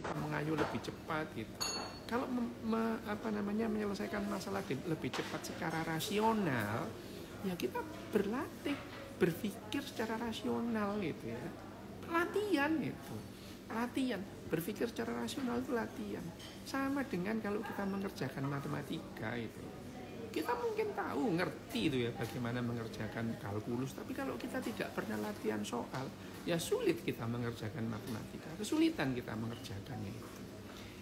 kita mengayu lebih cepat gitu. Kalau menyelesaikan masalah lebih cepat secara rasional, ya kita berlatih berpikir secara rasional gitu ya. Latihan itu. Latihan berpikir secara rasional itu latihan. Sama dengan kalau kita mengerjakan matematika itu. Kita mungkin tahu, ngerti itu ya bagaimana mengerjakan kalkulus, tapi kalau kita tidak pernah latihan soal, ya sulit kita mengerjakan matematika, kesulitan kita mengerjakannya itu.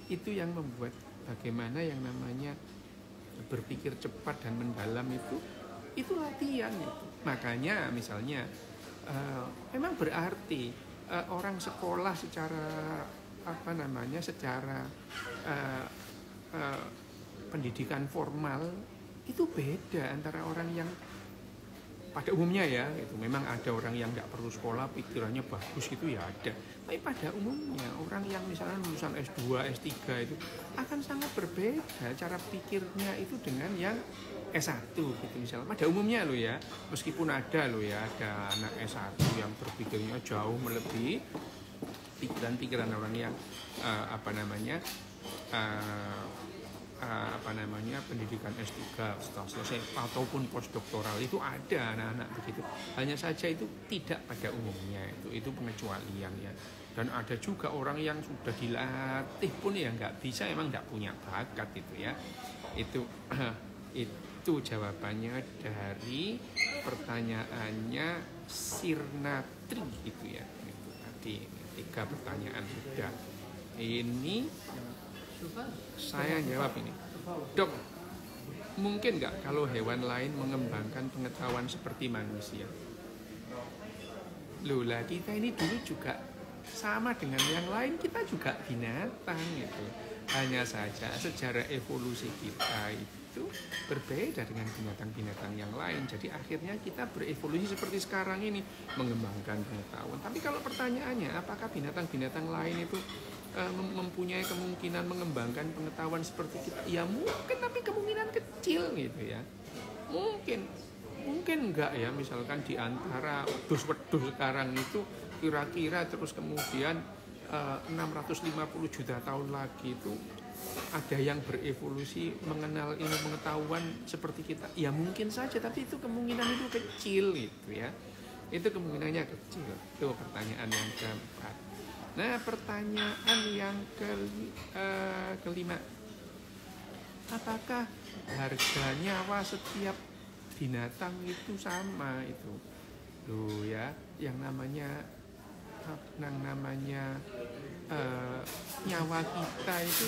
Itu yang membuat bagaimana yang namanya berpikir cepat dan mendalam itu latihan itu. Makanya misalnya memang berarti orang sekolah secara secara pendidikan formal itu beda antara orang yang pada umumnya ya, itu memang ada orang yang nggak perlu sekolah pikirannya bagus itu ya ada, tapi pada umumnya orang yang misalnya lulusan S2, S3 itu akan sangat berbeda cara pikirnya itu dengan yang S1 gitu misalnya, pada umumnya lo ya, meskipun ada anak S1 yang berpikirnya jauh melebihi pikiran-pikiran orang yang pendidikan S3 setelah selesai ataupun postdoktoral itu ada anak-anak begitu. Hanya saja itu tidak pada umumnya, itu pengecualian ya. Dan ada juga orang yang sudah dilatih pun ya nggak bisa, emang nggak punya bakat itu ya. Itu jawabannya dari pertanyaannya Sirnatri gitu ya. Itu tadi 3 pertanyaan sudah. Ini saya jawab ini, Dok, mungkin nggak kalau hewan lain mengembangkan pengetahuan seperti manusia? Loh lah, kita ini dulu juga sama dengan yang lain, kita juga binatang gitu. Hanya saja sejarah evolusi kita itu berbeda dengan binatang-binatang yang lain. Jadi akhirnya kita berevolusi seperti sekarang ini, mengembangkan pengetahuan. Tapi kalau pertanyaannya, apakah binatang-binatang lain itu mempunyai kemungkinan mengembangkan pengetahuan seperti kita? Ya mungkin, tapi kemungkinan kecil gitu ya. Mungkin enggak ya, misalkan di antara wedhus sekarang itu kira-kira terus kemudian 650 juta tahun lagi itu ada yang berevolusi mengenal ilmu pengetahuan seperti kita. Ya mungkin saja, tapi itu kemungkinan itu kecil gitu ya. Itu kemungkinannya kecil. Itu pertanyaan yang keempat. Nah, pertanyaan yang kelima, apakah harga nyawa setiap binatang itu sama itu? Loh ya, yang namanya nyawa kita itu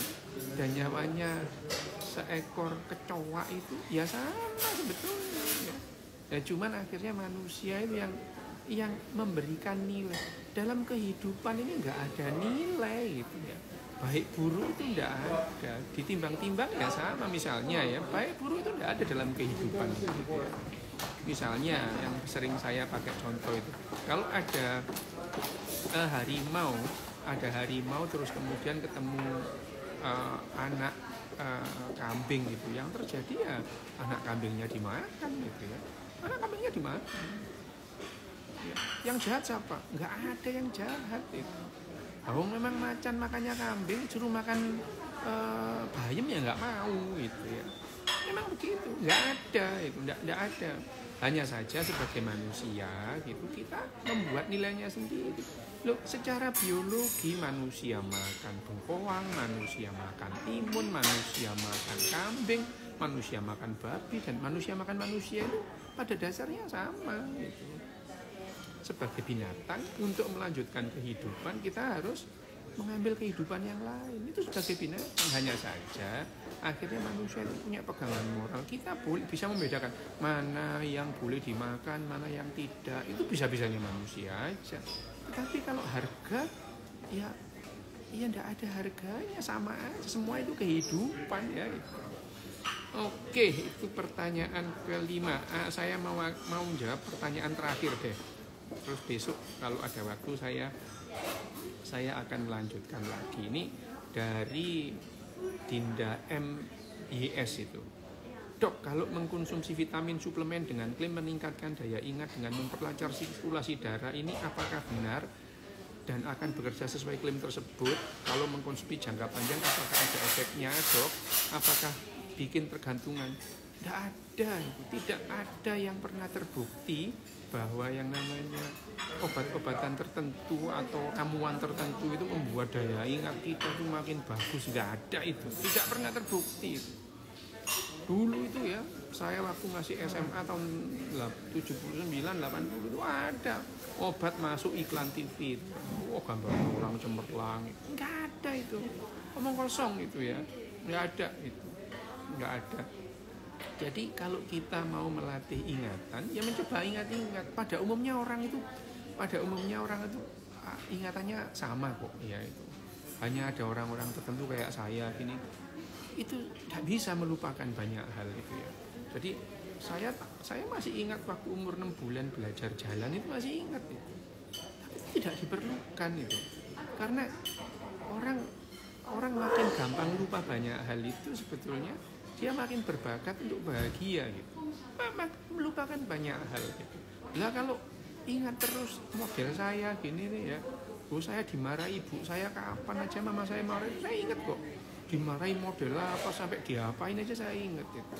dan nyawanya seekor kecoa itu ya sama sebetulnya ya. Ya cuman akhirnya manusia itu yang memberikan nilai. Dalam kehidupan ini nggak ada nilai gitu ya. Baik buruk itu nggak ada. Ditimbang-timbang ya sama misalnya ya. Baik buruk itu nggak ada dalam kehidupan gitu ya. Misalnya yang sering saya pakai contoh itu, kalau ada harimau terus kemudian ketemu anak kambing gitu, yang terjadi ya anak kambingnya dimakan gitu ya. Anak kambingnya dimakan. Yang jahat siapa? Nggak ada yang jahat itu. Memang macan makannya kambing, suruh makan bayam ya nggak mau gitu ya. Memang begitu, nggak ada itu, nggak ada. Hanya saja sebagai manusia gitu kita membuat nilainya sendiri. Loh, secara biologi manusia makan bengkoang, manusia makan timun, manusia makan kambing, manusia makan babi, dan manusia makan manusia itu pada dasarnya sama gitu. Sebagai binatang, untuk melanjutkan kehidupan kita harus mengambil kehidupan yang lain. Itu sebagai binatang. Hanya saja akhirnya manusia itu punya pegangan moral. Kita bisa membedakan mana yang boleh dimakan, mana yang tidak. Itu bisa-bisanya manusia aja. Tapi kalau harga, ya tidak ada harganya, sama aja. Semua itu kehidupan ya. Oke, itu pertanyaan kelima. Saya mau jawab pertanyaan terakhir deh. Terus besok kalau ada waktu saya akan melanjutkan lagi. Ini dari Dinda MYS itu. Dok, kalau mengkonsumsi vitamin suplemen dengan klaim meningkatkan daya ingat dengan memperlancar sirkulasi darah, ini apakah benar? dan akan bekerja sesuai klaim tersebut. Kalau mengkonsumsi jangka panjang, apakah ada efeknya, Dok? Apakah bikin tergantungan? Tidak ada yang pernah terbukti bahwa yang namanya obat-obatan tertentu atau ramuan tertentu itu membuat daya ingat kita itu makin bagus. Nggak ada itu, tidak pernah terbukti itu. Dulu itu ya, saya waktu masih SMA tahun 79, 80 itu ada obat masuk iklan TV. Gambar orang cemerlang, nggak ada itu, omong kosong itu ya, nggak ada itu, nggak ada. Jadi kalau kita mau melatih ingatan, ya mencoba ingat-ingat. Pada umumnya orang itu ingatannya sama kok, ya itu. Hanya ada orang-orang tertentu kayak saya gini, itu tidak bisa melupakan banyak hal itu ya. Jadi saya masih ingat waktu umur 6 bulan belajar jalan itu masih ingat itu. Tapi tidak diperlukan itu. Karena orang makin gampang lupa banyak hal itu sebetulnya dia makin berbakat untuk bahagia gitu. Melupakan banyak hal gitu. Lah kalau ingat terus model saya gini nih ya. Saya dimarahi ibu saya kapan aja mama saya marah, saya ingat kok. Dimarahi model apa sampai diapain aja saya ingat gitu.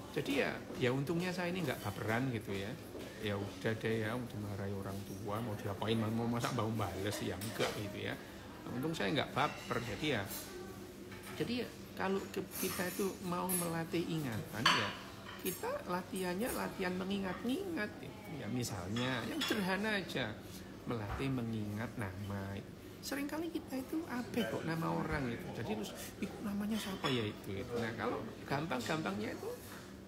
Jadi ya untungnya saya ini nggak baperan gitu ya. Ya udah deh ya, dimarahi orang tua mau diapain, mau masak bau bales ya enggak gitu ya. Untung saya nggak baper. Jadi kalau kita itu mau melatih ingatan ya kita latihan mengingat-ingat ya. Misalnya yang sederhana aja, melatih mengingat nama. Seringkali kita itu apa kok nama orang itu, jadi terus namanya siapa ya itu. Nah kalau gampangnya itu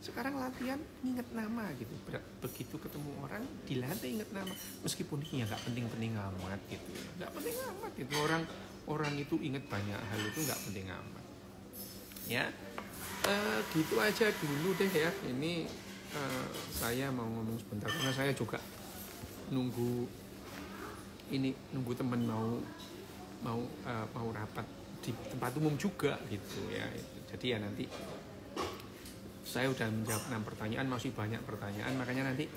sekarang latihan ingat nama gitu. Begitu ketemu orang dilatih ingat nama, meskipun ya nggak penting-penting amat gitu, nggak penting amat itu. Orang itu ingat banyak hal itu nggak penting amat ya. Gitu aja dulu deh ya. Ini saya mau ngomong sebentar karena saya juga nunggu teman mau rapat di tempat umum juga gitu ya. Jadi ya nanti saya udah menjawab 6 pertanyaan, masih banyak pertanyaan, makanya nanti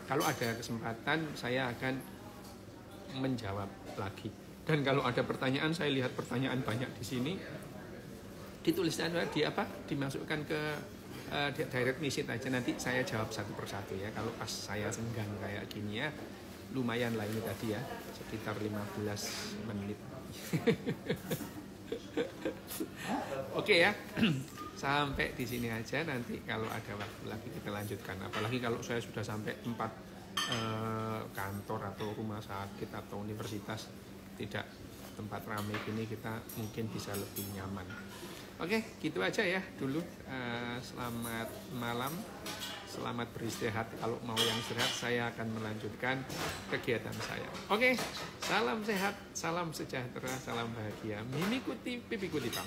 kalau ada kesempatan saya akan menjawab lagi. Dan kalau ada pertanyaan, saya lihat pertanyaan banyak di sini, ditulisnya dimasukkan ke direct message aja, nanti saya jawab satu persatu ya. Kalau pas saya senggang kayak gini ya, lumayan lah ini tadi ya, sekitar 15 menit. Oke ya, sampai di sini aja. Nanti kalau ada waktu lagi kita lanjutkan. Apalagi kalau saya sudah sampai tempat kantor atau rumah sakit atau universitas, tidak tempat ramai gini, kita mungkin bisa lebih nyaman. Oke, gitu aja ya dulu. Selamat malam, selamat beristirahat. Kalau mau yang istirahat, saya akan melanjutkan kegiatan saya. Oke, salam sehat, salam sejahtera, salam bahagia. Mimikuti, pipikuti pam.